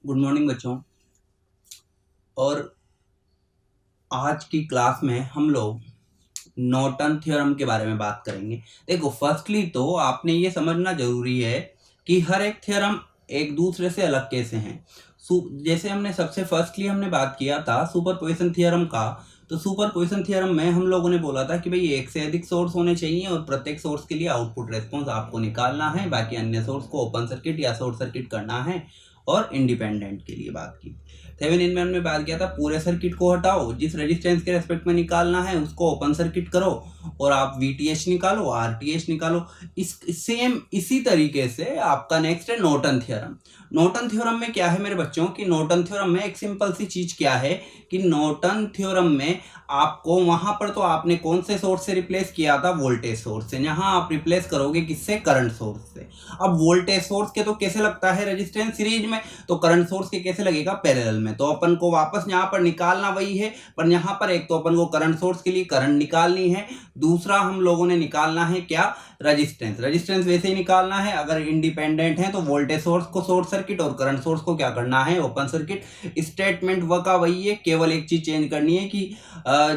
Good morning बच्चों। और आज की क्लास में हम लोग नॉर्टन थ्योरम के बारे में बात करेंगे। देखो, फर्स्टली तो आपने ये समझना जरूरी है कि हर एक थ्योरम एक दूसरे से अलग कैसे हैं। जैसे हमने सबसे फर्स्टली हमने बात किया था सुपरपोजिशन थ्योरम का। तो सुपरपोजिशन थ्योरम में हम लोगों ने बोला था कि भाई एक से अधिक सोर्स होने चाहिए और प्रत्येक सोर्स के लिए आउटपुट रेस्पॉन्स आपको निकालना है, बाकी अन्य सोर्स को ओपन सर्किट या शॉर्ट सर्किट करना है। और इंडिपेंडेंट के लिए बात की। थेवेनिन में हमने बात किया था पूरे सर्किट को हटाओ, जिस रेजिस्टेंस के रेस्पेक्ट में निकालना है उसको ओपन सर्किट करो और आप वीटीएच निकालो, आरटीएच निकालो। इसी तरीके से आपका नेक्स्ट है नॉर्टन थ्योरम। नॉर्टन थ्योरम में क्या है मेरे बच्चों की, नॉर्टन थ्योरम में एक सिंपल सी चीज क्या है कि नॉर्टन थ्योरम में आपको वहां पर तो आपने कौन से सोर्स से रिप्लेस किया था, वोल्टेज सोर्स से। यहाँ आप रिप्लेस करोगे किससे, करंट सोर्स से। अब वोल्टेज सोर्स के तो कैसे लगता है रेजिस्टेंस सीरीज में, तो करंट सोर्स के कैसे लगेगा, पैरेलल में। तो अपन को वापस यहाँ पर निकालना वही है, पर यहाँ पर एक तो अपन को करंट सोर्स के लिए करंट निकालनी है, दूसरा हम लोगों ने निकालना है क्या, रेजिस्टेंस। रेजिस्टेंस वैसे ही निकालना है, अगर इंडिपेंडेंट है तो वोल्टेज सोर्स को शॉर्ट सर्किट और करंट सोर्स को क्या करना है, ओपन सर्किट। स्टेटमेंट वर्क का वही है, केवल एक चीज चेंज करनी है कि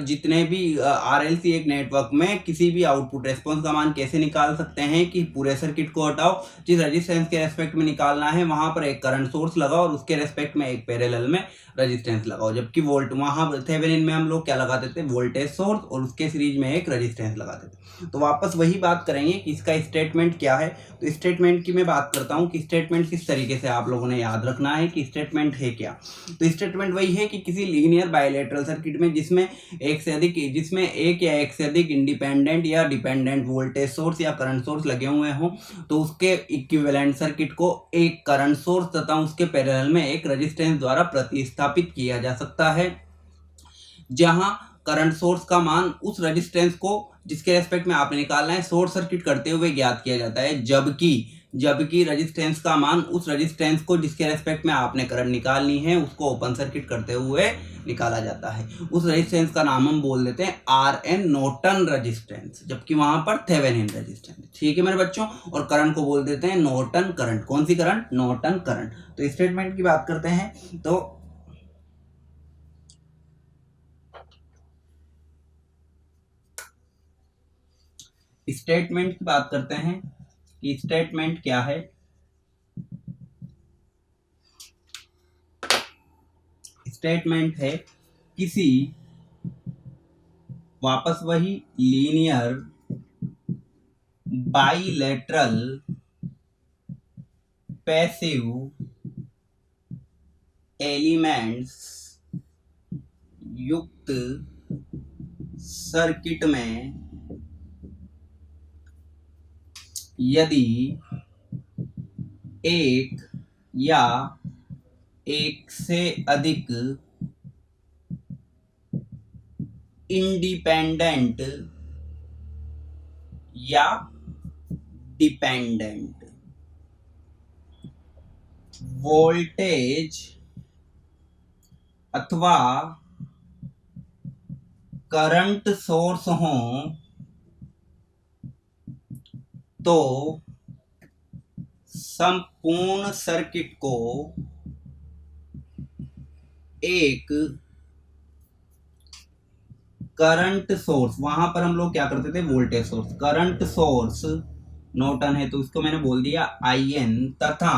जितने भी आरएलसी एक नेटवर्क में किसी भी आउटपुट रेस्पॉन्स का मान कैसे निकाल सकते हैं कि पूरे सर्किट को हटाओ, जिस रेजिस्टेंस के रेस्पेक्ट में निकालना है वहां पर एक करंट सोर्स लगाओ और उसके रेस्पेक्ट में एक पैरेलल में रेजिस्टेंस लगाओ। जबकि वोल्ट वहां थेवेनिन में हम लोग क्या लगाते थे, वोल्टेज सोर्स और उसके सीरीज में एक रेजिस्टेंस लगाते थे। तो वापस वही बात करेंगे कि इसका स्टेटमेंट क्या है। तो स्टेटमेंट की मैं बात करता हूँ कि स्टेटमेंट किस तरीके से आप लोगों ने याद रखना है कि स्टेटमेंट है क्या। तो स्टेटमेंट वही है कि किसी लीनियर बाइलेटरल सर्किट में जिसमें एक या एक से अधिक इंडिपेंडेंट या डिपेंडेंट वोल्टेज सोर्स या करंट सोर्स लगे हुए हों, तो उसके इक्विवेलेंट सर्किट को एक करंट सोर्स तथा उसके पैरेलल में एक रेजिस्टेंस द्वारा प्रतिस्थापित किया जा सकता है, जहां करंट सोर्स का मान उस रेजिस्टेंस को जिसके रेस्पेक्ट में आपने निकालना है शॉर्ट सर्किट करते हुए ज्ञात किया जाता है, जबकि रेजिस्टेंस का मान उस रेजिस्टेंस को जिसके रेस्पेक्ट में आपने करंट निकालनी है उसको ओपन सर्किट करते हुए निकाला जाता है। उस रेजिस्टेंस का नाम हम बोल देते हैं आर एन, नॉर्टन रेजिस्टेंस, जबकि वहां पर थेवेनिन रेजिस्टेंस। ठीक है मेरे बच्चों। और करंट को बोल देते हैं नॉर्टन करंट। कौन सी करंट, नॉर्टन करंट। तो स्टेटमेंट की बात करते हैं तो स्टेटमेंट की बात करते हैं कि स्टेटमेंट क्या है। स्टेटमेंट है किसी, वापस वही, लीनियर बाइलेटरल पैसिव एलिमेंट्स युक्त सर्किट में यदि एक या एक से अधिक इंडिपेंडेंट या डिपेंडेंट वोल्टेज अथवा करंट सोर्स हो तो संपूर्ण सर्किट को एक करंट सोर्स, वहां पर हम लोग क्या करते थे, voltage source, current source Norton है तो इसको मैंने बोल दिया आई एन, तथा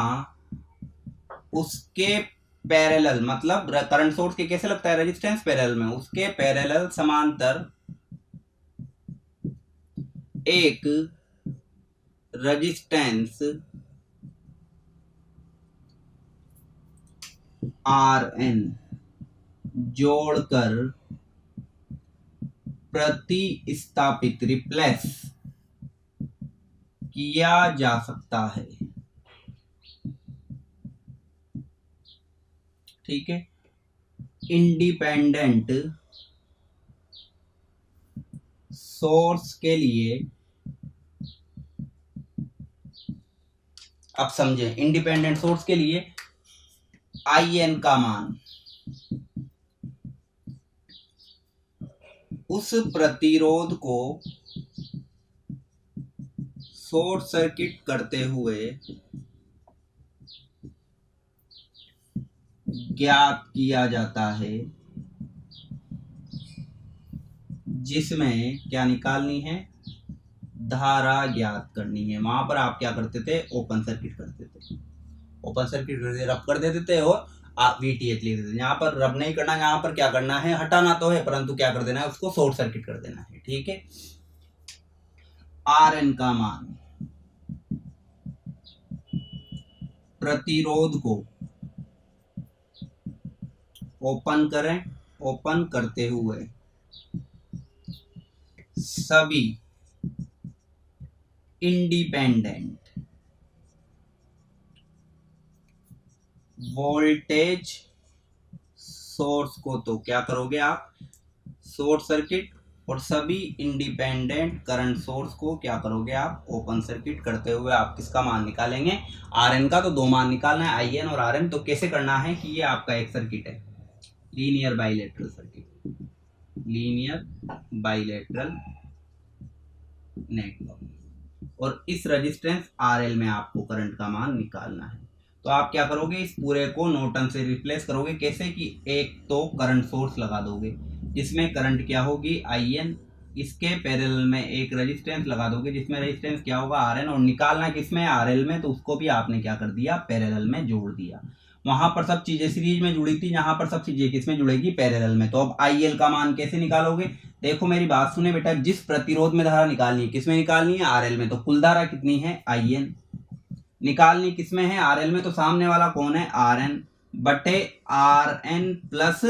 उसके पैरेलल, मतलब करंट सोर्स के कैसे लगता है रेजिस्टेंस, पैरेलल में, उसके पैरेलल समांतर एक रेजिस्टेंस आर एन जोड़कर प्रतिस्थापित, रिप्लेस किया जा सकता है। ठीक है। इंडिपेंडेंट सोर्स के लिए, अब समझे, इंडिपेंडेंट सोर्स के लिए आई एन का मान उस प्रतिरोध को शॉर्ट सर्किट करते हुए ज्ञात किया जाता है, जिसमें क्या निकालनी है, धारा ज्ञात करनी है। वहां पर आप क्या करते थे, ओपन सर्किट करते थे, ओपन सर्किट रब कर देते थे और VTH लिख देते थे। यहाँ पर रब नहीं करना, यहाँ पर क्या करना है, हटाना तो है परंतु क्या कर देना है, उसको शॉर्ट सर्किट कर देना है। ठीक है, RN का मान प्रतिरोध को ओपन करें, ओपन करते हुए सभी इंडिपेंडेंट वोल्टेज सोर्स को तो क्या करोगे आप, शॉर्ट सर्किट, और सभी इंडिपेंडेंट करंट सोर्स को क्या करोगे आप, ओपन सर्किट करते हुए आप किसका मान निकालेंगे, RN का। तो दो मान निकालना है, IN और RN। तो कैसे करना है कि ये आपका एक सर्किट है, linear bilateral circuit, linear bilateral network, और इस रेजिस्टेंस RL में आपको करंट का मान निकालना है। तो आप क्या करोगे, इस पूरे को नॉर्टन से रिप्लेस करोगे। कैसे कि एक तो करंट सोर्स लगा दोगे जिसमें करंट क्या होगी, IN, इसके पैरेलल में एक रेजिस्टेंस लगा दोगे जिसमें रेजिस्टेंस क्या होगा, RN, और निकालना किसमें, RL में। तो उसको भी आपने क्या कर दिया, पैरेलल में जोड़ दिया। वहां पर सब चीजें सीरीज में जुड़ी थी, यहाँ पर सब चीजें किसमें जुड़ेगी, पैरेलल में। तो अब IL का मान कैसे निकालोगे, देखो मेरी बात सुने बेटा, जिस प्रतिरोध में धारा निकालनी है, किसमें निकालनी है, RL में। तो कुल धारा कितनी है, IN, निकालनी किसमें है, RL में। तो सामने वाला कौन है, RN बटे RN प्लस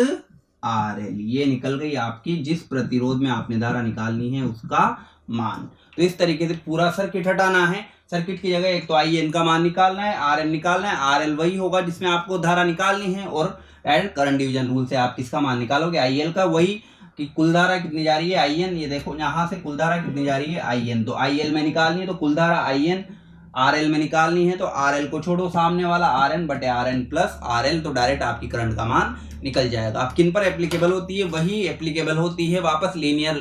RL, ये निकल गई आपकी जिस प्रतिरोध में आपने धारा निकालनी है उसका मान। तो इस तरीके से पूरा सर्किट हटाना है। सर्किट की जगह एक तो IN का मान निकालना है, RN निकालना है, RL वही होगा जिसमें आपको धारा निकालनी है, और डायरेक्ट करंट डिवीजन रूल से आप किसका मान निकालोगे, IL का। वही कि कुल धारा कितनी जा रही है, IN, ये देखो यहाँ से कुल धारा कितनी जा रही है, IN। तो IL में निकालनी है तो कुल धारा IN, RL में निकालनी है तो RL को छोड़ो, सामने वाला RN बटे RN प्लस RL, तो डायरेक्ट आपकी करंट का मान निकल जाएगा। अब किन पर एप्लीकेबल होती है, वही एप्लीकेबल होती है वापस लीनियर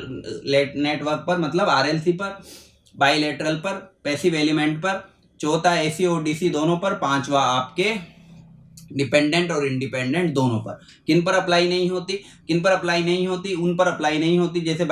नेटवर्क पर, मतलब RLC पर, बाइलेटरल पर, पैसिव एलिमेंट पर, चौथा AC और DC दोनों पर, पांचवा आपके डिपेंडेंट और इंडिपेंडेंट दोनों पर। किन पर अप्लाई नहीं होती, किन पर अप्लाई नहीं होती, उन पर अप्लाई नहीं होती जैसे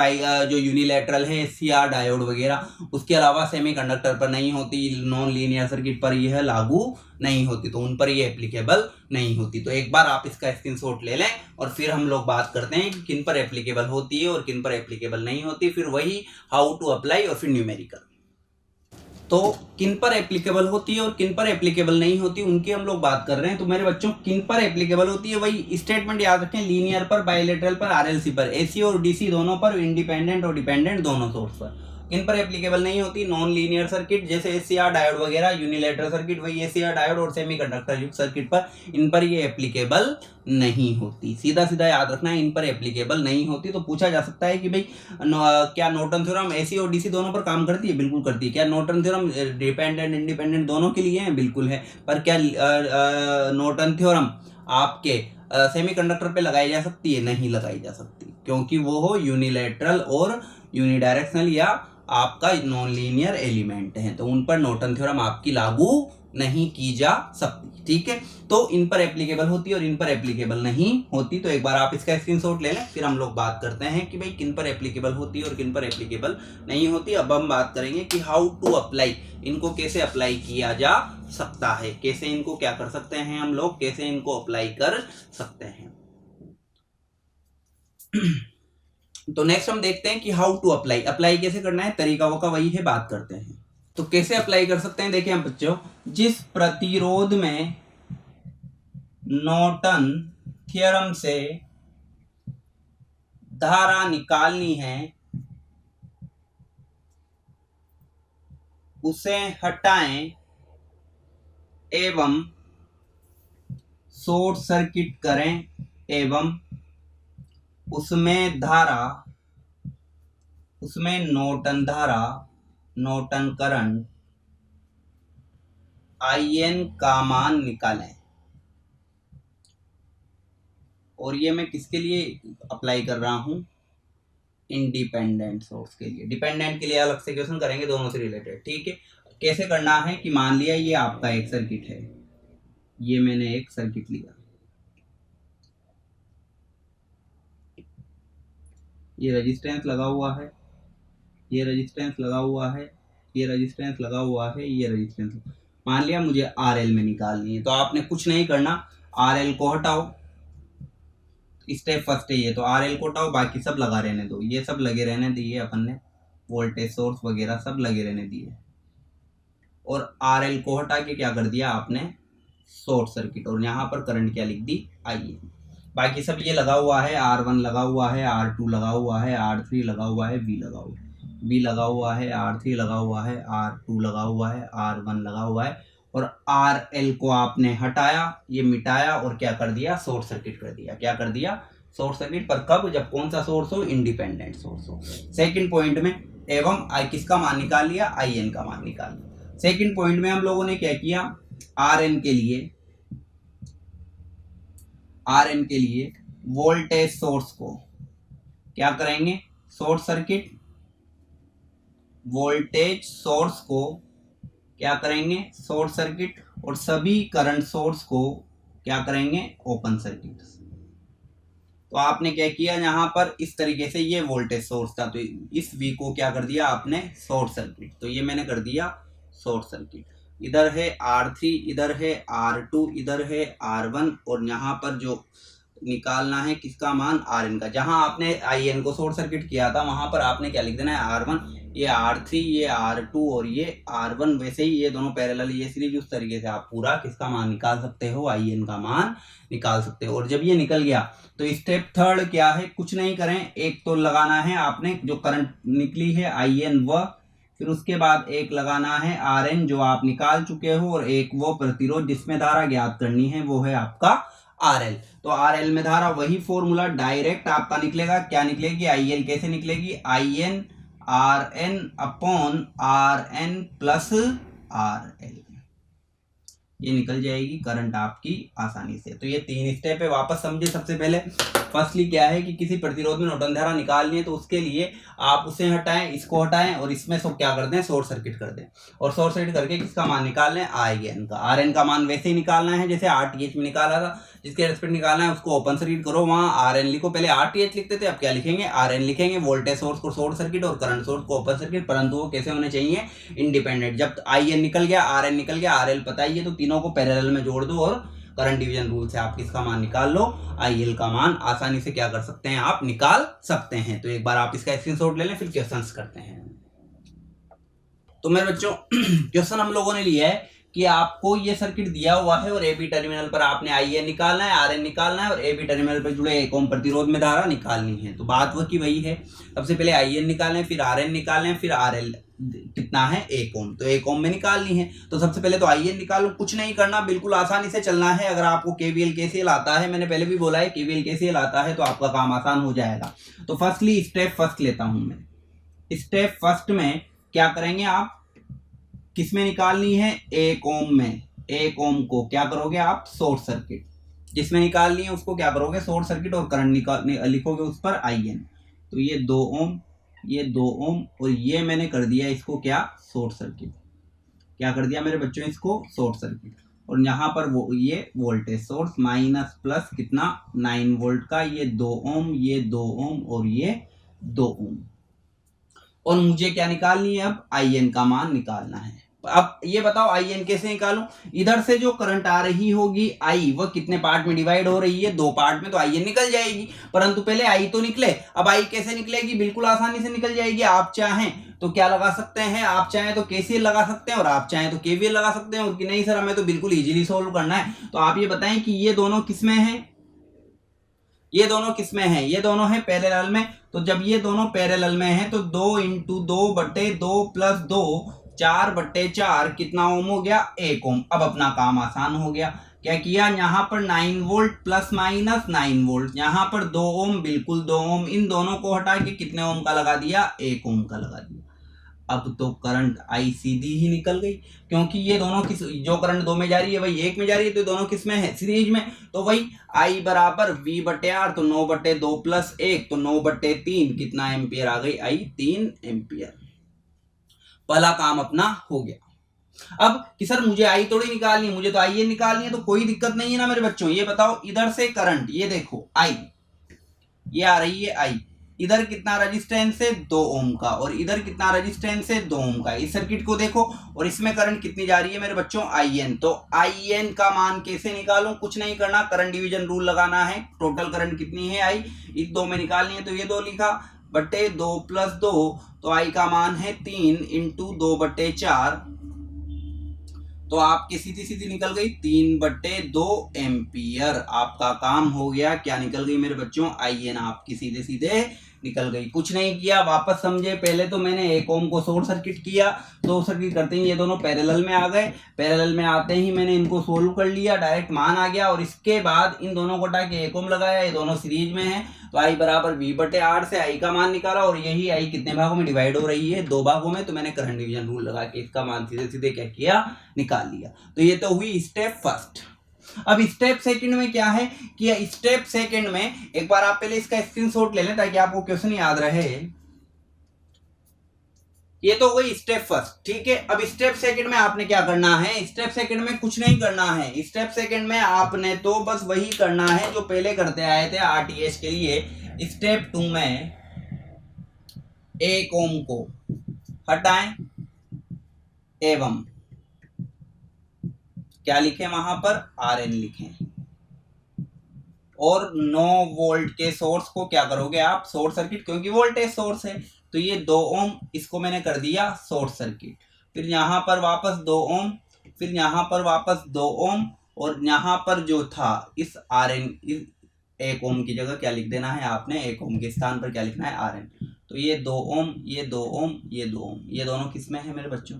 जो यूनिलैटरल है, SCR डायोड वगैरह। उसके अलावा सेमीकंडक्टर पर नहीं होती, नॉन लीनियर सर्किट पर यह लागू नहीं होती, तो उन पर ये एप्लीकेबल नहीं होती। तो एक बार आप इसका स्क्रीनशॉट ले लें और फिर हम लोग बात करते हैं कि किन पर एप्लीकेबल होती है और किन पर एप्लीकेबल नहीं होती, फिर वही हाउ टू अप्लाई और फिर न्यूमेरिकल। तो किन पर एप्लीकेबल होती है और किन पर एप्लीकेबल नहीं होती उनकी हम लोग बात कर रहे हैं। तो मेरे बच्चों, किन पर एप्लीकेबल होती है वही स्टेटमेंट याद रखें, लीनियर पर, बाइलेटरल पर, RLC पर, AC और DC दोनों पर, इंडिपेंडेंट और डिपेंडेंट दोनों सोर्स पर। किन पर एप्लीकेबल नहीं होती, नॉन लीनियर सर्किट जैसे SCR डायोड वगैरह, यूनिलैटरल सर्किट वही SCR डायोड और सेमीकंडक्टर युक्त सर्किट पर, इन पर ये एप्लीकेबल नहीं होती। सीधा सीधा याद रखना है, इन पर एप्लीकेबल नहीं होती। तो पूछा जा सकता है कि भाई क्या नॉर्टन थ्योरम AC और DC दोनों पर काम करती है, बिल्कुल करती है। क्या नॉर्टन थ्योरम डिपेंडेंट इंडिपेंडेंट दोनों के लिए है, बिल्कुल है। पर क्या नॉर्टन थ्योरम आपके सेमीकंडक्टर पे लगाई जा सकती है, नहीं लगाई जा सकती, क्योंकि वो हो यूनिलैटरल और यूनिडायरेक्शनल या आपका नॉन लीनियर एलिमेंट है, तो उन पर नॉर्टन थ्योरम आपकी लागू नहीं की जा सकती। ठीक है, तो इन पर एप्लीकेबल होती है और इन पर एप्लीकेबल नहीं होती। तो एक बार आप इसका स्क्रीनशॉट ले लें, फिर हम लोग बात करते हैं कि भाई किन पर एप्लीकेबल होती है और किन पर एप्लीकेबल नहीं होती। अब हम बात करेंगे कि हाउ टू अप्लाई, इनको कैसे अप्लाई किया जा सकता है, कैसे इनको क्या कर सकते हैं हम लोग, कैसे इनको अप्लाई कर सकते हैं। तो नेक्स्ट हम देखते हैं कि हाउ टू अप्लाई, अप्लाई कैसे करना है, तरीका का वही है, बात करते हैं। तो कैसे अप्लाई कर सकते हैं, देखिए हम बच्चों, जिस प्रतिरोध में नॉर्टन थ्योरम से धारा निकालनी है उसे हटाएं एवं शॉर्ट सर्किट करें एवं उसमें धारा, उसमें नॉर्टन धारा, नॉर्टन करंट IN का मान निकालें। और ये मैं किसके लिए अप्लाई कर रहा हूं, इंडिपेंडेंट सोर्स के लिए। डिपेंडेंट के लिए अलग से क्वेश्चन करेंगे, दोनों से रिलेटेड। ठीक है, कैसे करना है कि मान लिया ये आपका एक सर्किट है, ये मैंने एक सर्किट लिया, ये रेजिस्टेंस लगा हुआ है, ये रेजिस्टेंस लगा हुआ है, ये रेजिस्टेंस लगा हुआ है, ये रेजिस्टेंस। मान लिया मुझे RL में निकालनी है, तो आपने कुछ नहीं करना, RL को हटाओ, स्टेप फर्स्ट है ये, तो RL को हटाओ, बाकी सब लगा रहने दो, ये सब लगे रहने दिए अपन ने, वोल्टेज सोर्स वगैरह सब लगे रहने दिए, और RL को हटा के क्या कर दिया आपने, शॉर्ट सर्किट, और यहाँ पर करंट क्या लिख दी, IN। बाकी सब ये लगा हुआ है, R1 लगा हुआ है, R2 लगा हुआ है, R3 लगा हुआ है, V लगा हुआ है, V लगा हुआ है, R3 लगा हुआ है, R2 लगा हुआ है, R1 लगा हुआ है, और RL को आपने हटाया, ये मिटाया, और क्या कर दिया, शॉर्ट सर्किट कर दिया। क्या कर दिया, शॉर्ट सर्किट। पर कब, जब कौन सा सोर्स हो, इंडिपेंडेंट सोर्स हो। सेकंड पॉइंट में एवं किसका मान निकाल लिया, IN का मान निकाल लिया। सेकंड पॉइंट में हम लोगों ने क्या किया, RN के लिए वोल्टेज सोर्स को क्या करेंगे, शॉर्ट सर्किट, वोल्टेज सोर्स को क्या करेंगे, शॉर्ट सर्किट, और सभी करंट सोर्स को क्या करेंगे, ओपन सर्किट। तो आपने क्या किया, यहाँ पर इस तरीके से ये वोल्टेज सोर्स था, तो इस V को क्या कर दिया आपने, शॉर्ट सर्किट। तो ये मैंने कर दिया शॉर्ट सर्किट। इधर है R3, इधर है R2, इधर है R1, और यहाँ पर जो निकालना है किसका मान, RN का। जहां आपने IN को शॉर्ट सर्किट किया था वहां पर आपने क्या लिख देना है, R1, ये R3, ये R2 और ये R1। वैसे ही ये दोनों पैरेलल, ये सीरीज, उस तरीके से आप पूरा किसका मान निकाल सकते हो, IN का मान निकाल सकते हो। और जब ये निकल गया तो स्टेप थर्ड क्या है, कुछ नहीं करें, एक तो लगाना है आपने जो करंट निकली है IN वह, फिर उसके बाद एक लगाना है RN जो आप निकाल चुके हो, और एक वो प्रतिरोध जिसमें धारा ज्ञात करनी है वो है आपका RL। तो RL में धारा वही फॉर्मूला डायरेक्ट आपका निकलेगा, क्या निकलेगी, IL कैसे निकलेगी, IN RN upon RN plus RL, ये निकल जाएगी करंट आपकी आसानी से। तो ये तीन स्टेप है, वापस समझे। सबसे पहले फर्स्टली क्या है कि किसी प्रतिरोध में नॉर्टन धारा निकालनी है, तो उसके लिए आप उसे हटाएं, इसको हटाएं, और इसमें सब क्या कर दें, शॉर्ट सर्किट कर दें, और शॉर्ट सर्किट करके किसका मान निकाल लें, IN का। RN का मान वैसे ही निकालना है जैसे RTH में निकाला था, जिसके रेस्पेक्ट निकालना है उसको ओपन सर्किट करो, वहां RN लिखो। पहले RTH लिखते थे, अब क्या लिखेंगे, RN लिखेंगे। वोल्टेज सोर्स को शॉर्ट सर्किट और करंट सोर्स को ओपन सर्किट, परंतु वो कैसे होने चाहिए, इंडिपेंडेंट। जब IN निकल गया, RN निकल गया, RL पता ही है, तो तीनों को पैरेलल में जोड़ दो, और करंट डिवीजन रूल से आप किसका मान निकाल लो, IL का मान आसानी से क्या कर सकते हैं, आप निकाल सकते हैं। तो एक बार आप इसका स्क्रीनशॉट ले लें, फिर क्वेश्चंस करते हैं। तो मेरे बच्चों क्वेश्चन हम लोगों ने लिया है कि आपको ये सर्किट दिया हुआ है और AB टर्मिनल पर आपने IN निकालना है, RN निकालना है, और AB टर्मिनल पर जुड़े 1 ओम प्रतिरोध में धारा निकालनी है। तो बात वह की वही है, सबसे पहले IN निकालें, फिर RN निकालें, फिर RL कितना है, 1 ओम, तो 1 ओम में निकालनी है। तो सबसे पहले तो IN निकालो, कुछ नहीं करना, बिल्कुल आसानी से चलना है। अगर आपको KVL KCL आता है, मैंने पहले भी बोला है KVL KCL आता है, तो आपका काम आसान हो जाएगा। तो फर्स्टली स्टेप फर्स्ट लेता हूं मैं। स्टेप फर्स्ट में क्या करेंगे आप, किसमें निकालनी है, 1 ओम में। 1 ओम को क्या करोगे आप, शॉर्ट सर्किट, जिसमें निकालनी है उसको क्या करोगे, शॉर्ट सर्किट, और करंट लिखोगे उस पर IN। तो ये 2 ओम, ये 2 ओम, और ये मैंने कर दिया इसको क्या, शॉर्ट सर्किट। क्या कर दिया मेरे बच्चों, इसको शॉर्ट सर्किट। और यहाँ पर वो ये वोल्टेज सोर्स माइनस प्लस कितना, 9 वोल्ट का, ये 2 ओम, ये 2 ओम, और ये 2 ओम। और मुझे क्या निकालनी है, अब IN का मान निकालना है। अब ये बताओ IN कैसे निकालूं, इधर से जो करंट आ रही होगी I, वह कितने पार्ट में डिवाइड हो रही है, 2 पार्ट में, तो IN निकल जाएगी। परंतु पहले I तो निकले, अब I कैसे निकलेगी, बिल्कुल आसानी से निकल जाएगी। आप चाहें तो क्या लगा सकते हैं, आप चाहें तो KCL लगा सकते हैं, और आप चाहें तो KVL लगा सकते हैं, और कि नहीं सर हमें तो बिल्कुल इजीली सोल्व करना है। तो आप ये बताएं कि ये दोनों किसमें हैं, ये दोनों किसमें हैं, ये दोनों हैं पैरेलल में। तो जब ये दोनों पैरेलल में हैं तो 2 × 2/2 + 2 4/4 कितना ओम हो गया, 1 ओम। अब अपना काम आसान हो गया, क्या किया, यहाँ पर 9 वोल्ट प्लस माइनस 9 वोल्ट, यहाँ पर 2 ओम, बिल्कुल 2 ओम, इन दोनों को हटा के कितने ओम का लगा दिया, 1 ओम का लगा दिया। अब तो करंट I सीधी ही निकल गई, क्योंकि ये दोनों किस, जो करंट 2 में जा रही है वही 1 में जा रही है, तो दोनों किस में है, सीरीज में। तो वही I बराबर V/R, तो 9/2 + 1, तो 9/3 कितना एम्पियर आ गई, I 3 एम्पियर। पहला काम अपना हो गया। अब कि सर मुझे I थोड़ी निकालनी है, मुझे तो IN निकालनी है, तो कोई दिक्कत नहीं है ना मेरे बच्चों। ये बताओ, इधर से करंट, ये देखो I, ये आ रही है I, इधर कितना रेजिस्टेंस है 2 ओम का, और इधर कितना रेजिस्टेंस है 2 ओम का। इस सर्किट को देखो और इसमें करंट कितनी जा रही है मेरे बच्चों IN। तो IN का मान कैसे निकालूं, कुछ नहीं करना, करंट डिवीजन रूल लगाना है। टोटल करंट कितनी है I, इस 2 में निकालनी है, तो ये 2 लिखा बटे 2 + 2, तो I का मान है 3 × 2/4, तो आपकी सीधी सीधी निकल गई 3/2 एम्पियर। आपका काम हो गया, क्या निकल गई मेरे बच्चों IN आपकी सीधे सीधे निकल गई। कुछ नहीं किया, वापस समझे। पहले तो मैंने 1 ओम को शॉर्ट सर्किट किया, तो सर्किट करते ही ये दोनों पैरेलल में आ गए। पैरेलल में आते ही मैंने इनको सोल्व कर लिया, डायरेक्ट मान आ गया, और इसके बाद इन दोनों को हटा के 1 ओम लगाया। ये दोनों सीरीज में है, तो I = V/R से I का मान निकाला, और यही I कितने भागों में डिवाइड हो रही है, 2 भागों में। तो मैंने करंट डिवीजन रूल लगा के इसका मान सीधे सीधे क्या किया, निकाल लिया। तो ये तो हुई स्टेप फर्स्ट। अब स्टेप सेकंड में क्या है कि स्टेप सेकंड में एक बार आप पहले इसका स्क्रीनशॉट ले लें ताकि आपको क्वेश्चन याद रहे। ये तो वही स्टेप फर्स्ट, ठीक है। अब स्टेप सेकंड में आपने क्या करना है, स्टेप सेकंड में कुछ नहीं करना है। स्टेप सेकंड में आपने तो बस वही करना है जो पहले करते आए थे RTH के लिए। स्टेप 2 में 1 ओम को हटाएं एवं क्या लिखें, वहां पर RN लिखें, और 9 वोल्ट के सोर्स को क्या करोगे आप, शॉर्ट सर्किट, क्योंकि वोल्टेज सोर्स है। तो ये 2 ओम, इसको मैंने कर दिया शॉर्ट सर्किट। फिर यहाँ पर वापस 2 ओम, फिर यहाँ पर वापस 2 ओम, और यहाँ पर जो था इस RN, इस 1 ओम की जगह क्या लिख देना है आपने, 1 ओम के स्थान पर क्या लिखना है RN। तो ये 2 ओम, ये 2 ओम, ये 2 ओम, ये दोनों किसमें है मेरे बच्चों,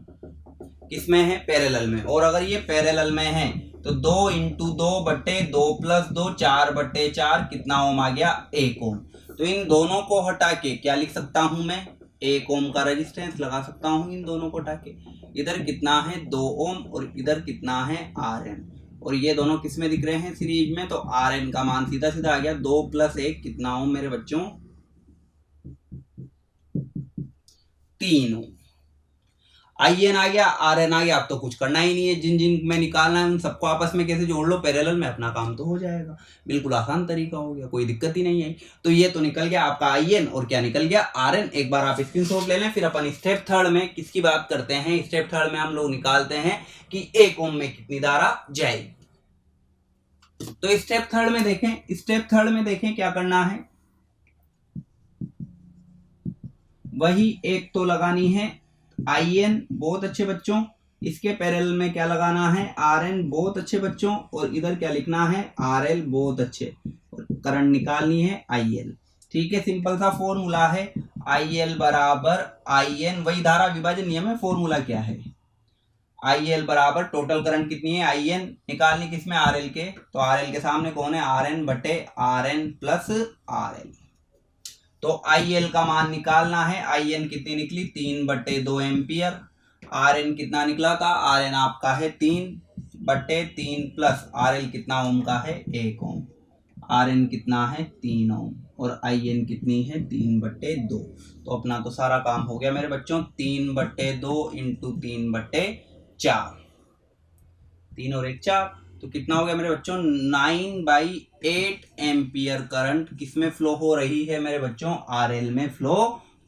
किसमें है, पैरेलल में। और अगर ये पैरेलल में है तो 2 × 2/2 + 2 4/4 कितना ओम आ गया, 1 ओम। तो इन दोनों को हटा के क्या लिख सकता हूं मैं, 1 ओम का रेजिस्टेंस लगा सकता हूं इन दोनों को हटा के। इधर कितना है 2 ओम, और इधर कितना है RN, और ये दोनों किस में दिख रहे हैं, सीरीज में। तो RN का मान सीधा सीधा आ गया 2 + 1 कितना ओम मेरे बच्चों, 3 ओम। IN आ गया, RN आ गया, अब तो कुछ करना ही नहीं है। जिन जिन में निकालना है उन सबको आपस में कैसे जोड़ लो पैरेलल में, अपना काम तो हो जाएगा। बिल्कुल आसान तरीका हो गया, कोई दिक्कत ही नहीं है। तो ये तो निकल गया आपका IN, और क्या निकल गया RN। एक बार आप स्क्रीनशॉट ले लें। फिर अपन स्टेप थर्ड में किसकी बात करते हैं, स्टेप थर्ड में हम लोग निकालते हैं कि 1 ओम में कितनी धारा जाएगी। तो स्टेप थर्ड में देखें, स्टेप थर्ड में देखें क्या करना है, वही एक तो लगानी है IN, बहुत अच्छे बच्चों। इसके पैरेलल में क्या लगाना है, RN, बहुत अच्छे बच्चों। और इधर क्या लिखना है, RL, बहुत अच्छे। और करंट निकालनी है IL, ठीक है। सिंपल सा फॉर्मूला है, IL = IN, वही धारा विभाजन नियम है। फॉर्मूला क्या है, IL = टोटल करंट कितनी है IN, निकालनी किसमें, RL के। तो RL के सामने कौन है, RN/RN + RL। तो IL का मान निकालना है। IN कितनी निकली, 3/2 एम्पियर। RN कितना निकला था, RN आपका है 3/3 प्लस RL कितना ओम का है, 1 ओम। RN कितना है, 3 ओम, और IN कितनी है, 3/2। तो अपना तो सारा काम हो गया मेरे बच्चों। 3/2 × 3/4, 3 और 1 4, तो कितना हो गया मेरे बच्चों, 9/8 एम्पियर करंट किसमें फ्लो हो रही है मेरे बच्चों, RL में फ्लो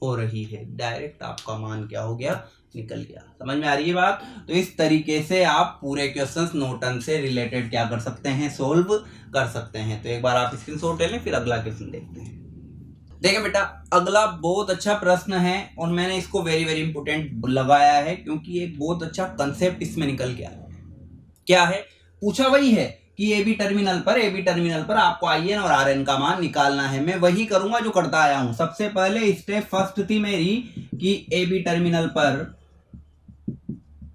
हो रही है। डायरेक्ट आपका मान क्या हो गया, निकल गया। समझ में आ रही है बात। तो इस तरीके से आप पूरे क्वेश्चंस नॉर्टन से रिलेटेड क्या कर सकते हैं, सोल्व कर सकते हैं। तो एक बार आप स्क्रीनशॉट ले लें, फिर अगला क्वेश्चन देखते हैं। देखिए बेटा, अगला बहुत अच्छा प्रश्न है, और मैंने इसको वेरी वेरी इंपोर्टेंट लगाया है क्योंकि एक बहुत अच्छा कंसेप्ट इसमें निकल के आया। क्या है, पूछा वही है कि AB टर्मिनल पर आपको IN और RN का मान निकालना है। मैं वही करूंगा जो करता आया हूं। सबसे पहले स्टेप फर्स्ट थी मेरी कि AB टर्मिनल पर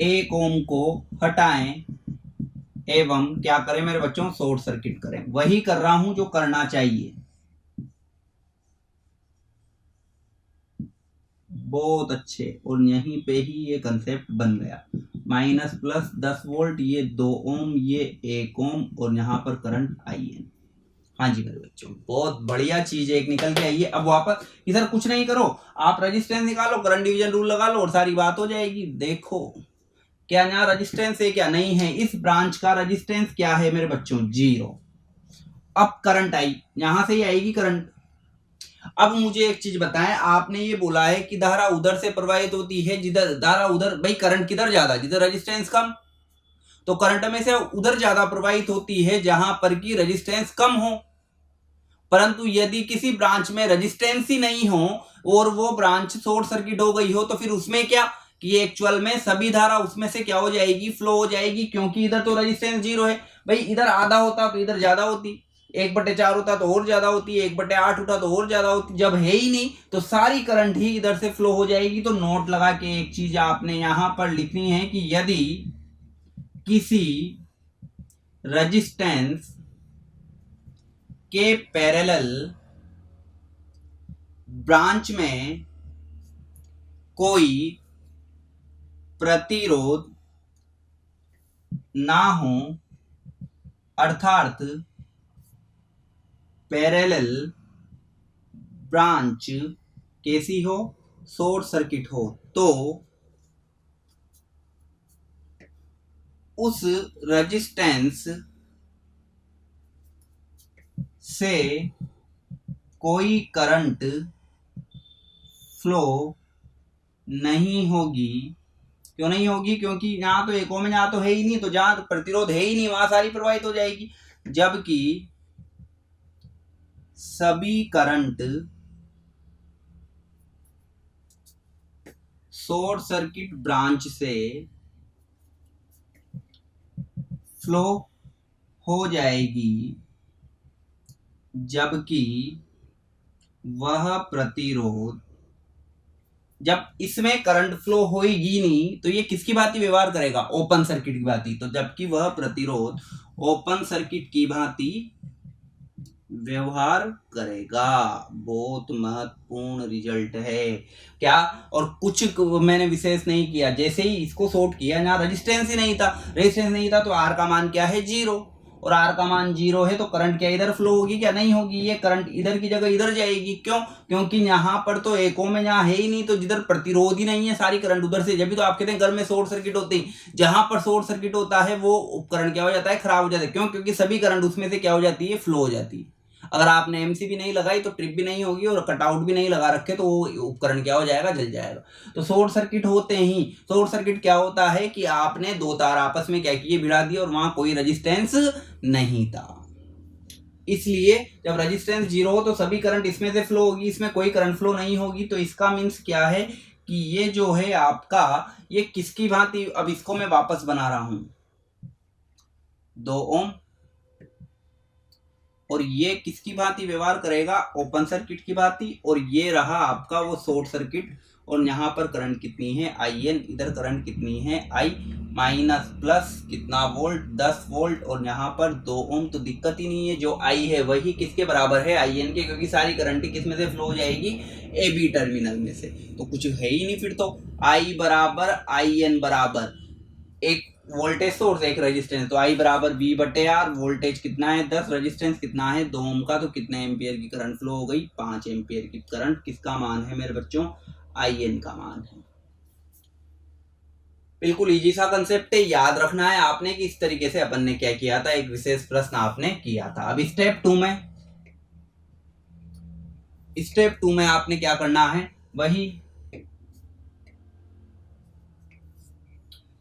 1 ओम को हटाएं एवं क्या करें मेरे बच्चों, शॉर्ट सर्किट करें। वही कर रहा हूं जो करना चाहिए। बहुत अच्छे, और यहीं पे ही ये कंसेप्ट बन गया। -+10 वोल्ट, ये 2 ओम, ये 1 ओम, और यहाँ पर करंट IN। हाँ जी मेरे बच्चों, बहुत बढ़िया चीज एक निकल के आई है। अब वापस इधर कुछ नहीं करो, आप रेजिस्टेंस निकालो, करंट डिवीजन रूल लगा लो, और सारी बात हो जाएगी। देखो क्या यहाँ रेजिस्टेंस है, क्या नहीं है। इस ब्रांच का रेजिस्टेंस क्या है मेरे बच्चों, 0। अब करंट आई, यहां से ही आएगी करंट। अब मुझे एक चीज बताएं, आपने ये बोला है कि धारा उधर से प्रवाहित होती है जिधर धारा उधर, भाई करंट किधर ज्यादा, जिधर रेजिस्टेंस कम, तो करंट में से उधर ज्यादा प्रवाहित होती है जहां पर की रेजिस्टेंस कम हो। परंतु यदि किसी ब्रांच में रेजिस्टेंस ही नहीं हो और वो ब्रांच शॉर्ट सर्किट हो गई हो, तो फिर उसमें क्या कि एक्चुअल में सभी धारा उसमें से क्या हो जाएगी, फ्लो हो जाएगी, क्योंकि इधर तो रेजिस्टेंस 0 है। भाई इधर आधा होता तो इधर ज्यादा होती, 1/4 होता तो और ज्यादा होती, 1/8 होता तो और ज्यादा होती। जब है ही नहीं तो सारी करंट ही इधर से फ्लो हो जाएगी। तो नोट लगा के एक चीज आपने यहां पर लिखनी है कि यदि किसी रेजिस्टेंस के पैरेलल ब्रांच में कोई प्रतिरोध ना हो, अर्थात पैरेलल ब्रांच कैसी हो, शॉर्ट सर्किट हो, तो उस रेजिस्टेंस से कोई करंट फ्लो नहीं होगी। क्यों नहीं होगी? क्योंकि यहाँ तो एक ओम यहाँ तो है ही नहीं, तो जहां प्रतिरोध है ही नहीं वहां सारी प्रवाहित हो जाएगी। जबकि सभी करंट शॉर्ट सर्किट ब्रांच से फ्लो हो जाएगी, जबकि वह प्रतिरोध, जब इसमें करंट फ्लो होगी नहीं तो ये किसकी भांति व्यवहार करेगा, ओपन सर्किट की भांति। तो जबकि वह प्रतिरोध ओपन सर्किट की भांति व्यवहार करेगा। बहुत महत्वपूर्ण रिजल्ट है क्या। और कुछ मैंने विशेष नहीं किया, जैसे ही इसको शॉर्ट किया यहाँ रेजिस्टेंस ही नहीं था, रेजिस्टेंस नहीं था तो आर का मान क्या है 0, और आर का मान 0 है तो करंट क्या इधर फ्लो होगी, क्या नहीं होगी, ये करंट इधर की जगह इधर जाएगी। क्यों? क्योंकि यहाँ पर तो एक ओम में यहाँ है ही नहीं, तो जिधर प्रतिरोध ही नहीं है सारी करंट उधर से। जब भी तो आप कहते हैं घर में शॉर्ट सर्किट होते हैं, जहां पर शॉर्ट सर्किट होता है वो उपकरण क्या हो जाता है, खराब हो जाता है। क्यों? क्योंकि सभी करंट उसमें से क्या हो जाती है, फ्लो हो जाती है। अगर आपने एमसी भी नहीं लगाई तो ट्रिप भी नहीं होगी, और कटआउट भी नहीं लगा रखे तो वो उपकरण क्या हो जाएगा, जल जाएगा। तो शॉर्ट सर्किट होते ही, शॉर्ट सर्किट क्या होता है कि आपने दो तार आपस में क्या किए, भिड़ा दिए, और वहां कोई रेजिस्टेंस नहीं था। इसलिए जब रेजिस्टेंस 0 हो तो सभी करंट इसमें से फ्लो होगी, इसमें कोई करंट फ्लो नहीं होगी। तो इसका मीन्स क्या है कि ये जो है आपका, ये किसकी भांति, अब इसको मैं वापस बना रहा हूं, 2 ओम, और ये किसकी भांति व्यवहार करेगा, ओपन सर्किट की भांति। और ये रहा आपका वो शॉर्ट सर्किट, और यहाँ पर करंट कितनी है, IN, इधर करंट कितनी है, I माइनस प्लस कितना वोल्ट, 10 वोल्ट, और यहाँ पर 2 ओम। तो दिक्कत ही नहीं है, जो I है वही किसके बराबर है, IN के, क्योंकि सारी करंट किस में से फ्लो हो जाएगी, AB टर्मिनल में से। तो कुछ है ही नहीं फिर तो। I बराबर IN बराबर एक वोल्टेज सोर्स, एक रेजिस्टेंस, तो I बराबर V/R, वोल्टेज कितना है 10, रेजिस्टेंस कितना है 2 ओम का, तो कितने एम्पियर की करंट फ्लो हो गई, 5 एम्पियर की करंट। किसका मान है मेरे बच्चों, IN का मान है। बिल्कुल इजी सा कंसेप्ट है, याद रखना है आपने कि इस तरीके से अपन ने क्या किया था, एक विशेष प्रश्न आपने किया था। अब स्टेप 2 में आपने क्या करना है, वही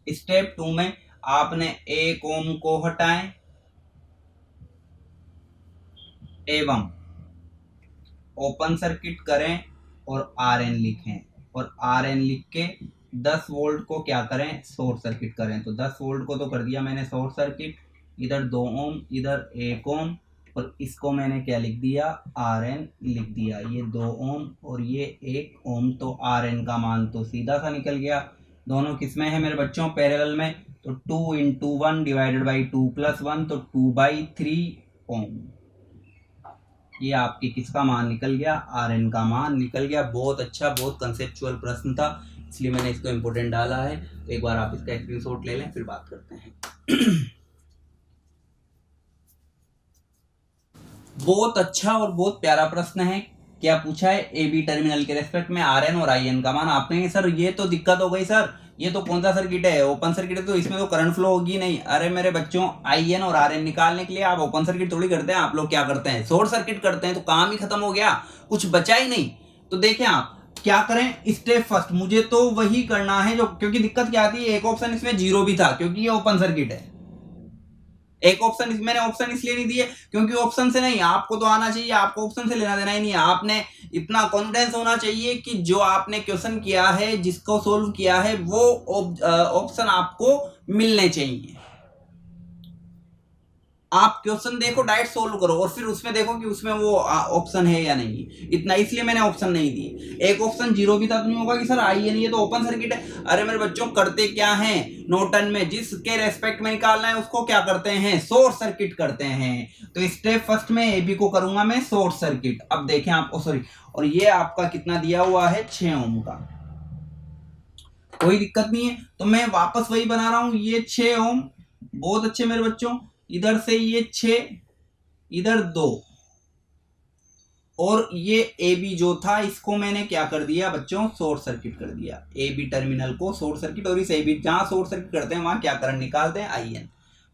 स्टेप 2 में आपने 1 ओम को हटाएं एवं ओपन सर्किट करें और RN लिखें, और RN लिख के 10 वोल्ट को क्या करें, शॉर्ट सर्किट करें। तो 10 वोल्ट को तो कर दिया मैंने शॉर्ट सर्किट, इधर 2 ओम, इधर 1 ओम, और इसको मैंने क्या लिख दिया, RN लिख दिया। ये 2 ओम और ये 1 ओम, तो RN का मान तो सीधा सा निकल गया। दोनों किसमें है मेरे बच्चों, पैरेलल में, तो 2 × 1 डिवाइडेड बाई 2 + 1, तो 2/3 ओम। ये आपके किसका मान निकल गया, RN का मान निकल गया। बहुत अच्छा, बहुत कंसेप्चुअल प्रश्न था, इसलिए मैंने इसको इम्पोर्टेंट डाला है। तो एक बार आप इसका स्क्रीनशॉट ले लें, फिर बात करते हैं। बहुत अच्छा और बहुत प्यारा प्रश्न है। क्या पूछा है, AB टर्मिनल के रेस्पेक्ट में RN और IN का मान। आपने सर ये तो दिक्कत हो गई सर, ये तो कौन सा सर्किट है, ओपन सर्किट है, तो इसमें तो करंट फ्लो होगी नहीं। अरे मेरे बच्चों, IN और RN निकालने के लिए आप ओपन सर्किट थोड़ी करते हैं, आप लोग क्या करते हैं, शॉर्ट सर्किट करते हैं, तो काम ही खत्म हो गया, कुछ बचा ही नहीं। तो देखें आप क्या करें, स्टेप फर्स्ट मुझे तो वही करना है जो, क्योंकि दिक्कत क्या आती है, एक ऑप्शन इसमें 0 भी था क्योंकि ये ओपन सर्किट है। एक ऑप्शन मैंने ऑप्शन इसलिए नहीं दिए क्योंकि ऑप्शन से नहीं, आपको तो आना चाहिए, आपको ऑप्शन से लेना देना ही नहीं है। आपने इतना कॉन्फिडेंस होना चाहिए कि जो आपने क्वेश्चन किया है, जिसको सोल्व किया है, वो ऑप्शन आपको मिलने चाहिए। आप क्वेश्चन देखो, डायरेक्ट सोल्व करो और फिर उसमें देखो कि उसमें वो ऑप्शन है या नहीं। इतना इसलिए मैंने ऑप्शन नहीं दिए। एक ऑप्शन 0 भी था तो नहीं होगा कि सर IN ये तो ओपन सर्किट है। अरे मेरे बच्चों, करते क्या हैं नॉर्टन में, जिसके रेस्पेक्ट में निकालना है उसको क्या करते हैं, शॉर्ट सर्किट करते हैं। तो स्टेप फर्स्ट में AB को करूंगा मैं शॉर्ट सर्किट। अब देखें आप, सॉरी, और ये आपका कितना दिया हुआ है, 6 ओम का, कोई दिक्कत नहीं है। तो मैं वापस वही बना रहा हूं, ये 6 ओम, बहुत अच्छे मेरे बच्चों। इधर से ये 6, इधर 2, और ये AB जो था इसको मैंने क्या कर दिया बच्चों, शॉर्ट सर्किट कर दिया। AB टर्मिनल को शॉर्ट सर्किट, और इस AB जहां शॉर्ट सर्किट करते हैं वहां क्या करंट निकालते हैं, IN।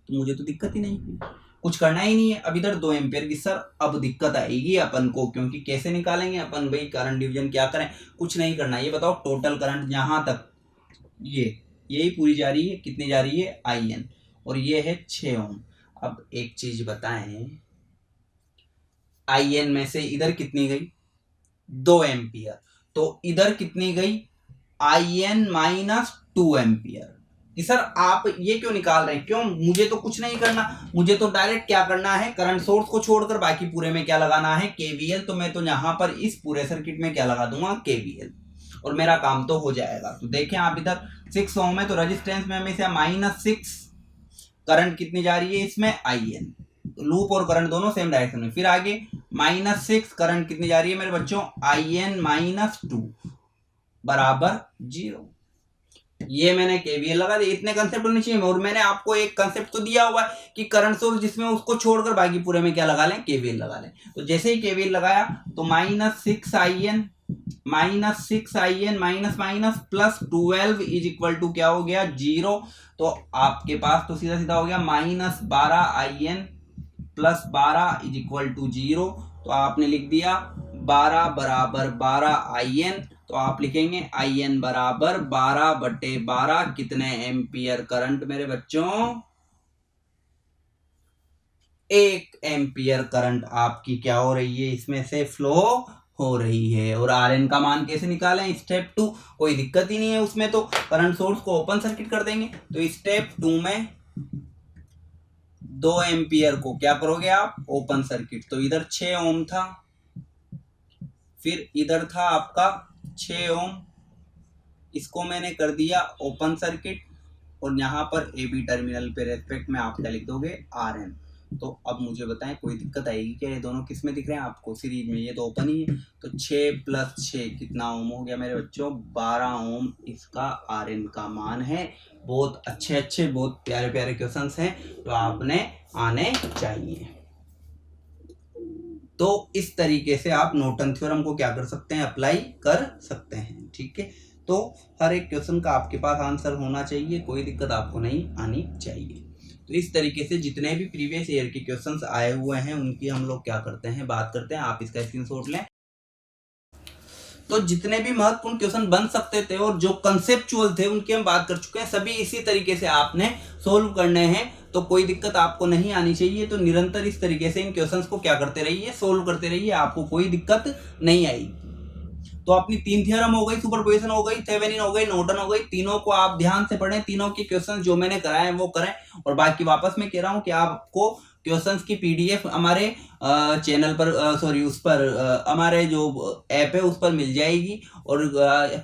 तो मुझे तो दिक्कत ही नहीं हुई, कुछ करना ही नहीं है। अब इधर 2 एम्पियर की सर अब दिक्कत आएगी अपन को, क्योंकि कैसे निकालेंगे अपन भाई, करंट डिवीजन क्या करें, कुछ नहीं करना। ये बताओ टोटल करंट यहां तक यही पूरी जा रही है, कितनी जा रही है, IN, और ये है 6 ओम। अब एक चीज बताएं, IN में से इधर कितनी गई, 2 एम्पियर, तो इधर कितनी गई, IN -2 एम्पियर। कि सर आप ये क्यों निकाल रहे हैं, क्यों, मुझे तो कुछ नहीं करना, मुझे तो डायरेक्ट क्या करना है, करंट सोर्स को छोड़कर बाकी पूरे में क्या लगाना है, KVL। तो मैं तो यहां पर इस पूरे सर्किट में क्या लगा दूंगा, KVL, और मेरा काम तो हो जाएगा। तो देखें आप, इधर 6 ओम है तो रेजिस्टेंस में हमेशा -6, करंट कितनी जा रही है इसमें, IN, लूप और करंट दोनों सेम डायरेक्शन में। फिर आगे -6, करंट कितनी जा रही है मेरे बच्चों, IN -2 बराबर 0। ये मैंने KVL लगा दिया। इतने कंसेप्ट होने चाहिए, और मैंने आपको एक कंसेप्ट तो दिया हुआ है कि करंट सोर्स जिसमें उसको छोड़कर बाकी पूरे में क्या लगा लें, KVL लगा लें। तो जैसे ही KVL लगाया तो -6IN +12 इज इक्वल टू क्या हो गया, 0। तो आपके पास तो सीधा सीधा हो गया -12IN +12 इज इक्वल टू 0। तो आपने लिख दिया 12 बराबर 12IN। तो आप लिखेंगे IN बराबर 12/12 कितने एम्पियर करंट मेरे बच्चों, 1 एम्पियर करंट आपकी क्या हो रही है, इसमें से फ्लो हो रही है। और RN का मान कैसे निकालें, स्टेप 2, कोई दिक्कत ही नहीं है उसमें, तो करंट सोर्स को ओपन सर्किट कर देंगे। तो स्टेप 2 में 2 एम्पियर को क्या करोगे आप, ओपन सर्किट। तो इधर 6 ओम था, फिर इधर था आपका 6 ओम, इसको मैंने कर दिया ओपन सर्किट, और यहाँ पर AB टर्मिनल पे रेस्पेक्ट में आप क्या लिख दोगे, RN। तो अब मुझे बताएं कोई दिक्कत आएगी क्या, ये दोनों किस में दिख रहे हैं आपको, सीरीज में, ये तो ओपन ही है। तो 6 + 6 कितना ओम हो गया मेरे बच्चों, 12 ओम इसका RN का मान है। बहुत अच्छे बहुत प्यारे प्यारे क्वेश्चंस हैं, तो आपने आने चाहिए। तो इस तरीके से आप नॉर्टन थ्योरम को क्या कर सकते हैं, अप्लाई कर सकते हैं, ठीक है। तो हर एक क्वेश्चन का आपके पास आंसर होना चाहिए, कोई दिक्कत आपको नहीं आनी चाहिए। तो इस तरीके से जितने भी प्रीवियस ईयर के क्वेश्चंस आए हुए हैं उनकी हम लोग क्या करते हैं, बात करते हैं। आप इसका स्क्रीनशॉट लें। तो जितने भी महत्वपूर्ण क्वेश्चन बन सकते थे और जो कंसेप्चुअल थे उनकी हम बात कर चुके हैं, सभी इसी तरीके से आपने सोल्व करने हैं। तो कोई दिक्कत आपको नहीं आनी चाहिए। तो निरंतर इस तरीके से इन क्वेश्चंस को क्या करते रहिए, सोल्व करते रहिए, आपको कोई दिक्कत नहीं आएगी। तो अपनी 3 थ्योरम हो गई, सुपरपोजिशन हो गई, थेवेनिन हो गई, नॉर्टन हो गई, तीनों को आप ध्यान से पढ़ें, तीनों के क्वेश्चंस जो मैंने कराए हैं वो करें। और बाकी वापस मैं कह रहा हूं कि आपको क्वेश्चंस की PDF हमारे चैनल पर, सॉरी उस पर, हमारे जो ऐप है उस पर मिल जाएगी, और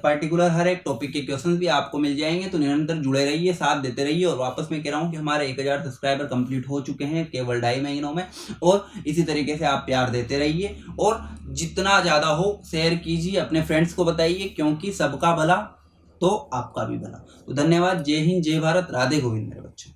पर्टिकुलर हर एक टॉपिक के क्वेश्चंस भी आपको मिल जाएंगे। तो निरंतर जुड़े रहिए, साथ देते रहिए। और वापस मैं कह रहा हूँ कि हमारे 1000 सब्सक्राइबर कंप्लीट हो चुके हैं केवल 2.5 महीनों में, और इसी तरीके से आप प्यार देते रहिए, और जितना ज़्यादा हो शेयर कीजिए, अपने फ्रेंड्स को बताइए, क्योंकि सबका भला तो आपका भी भला। तो धन्यवाद, जय हिंद, जय भारत, राधे गोविंद मेरे बच्चों।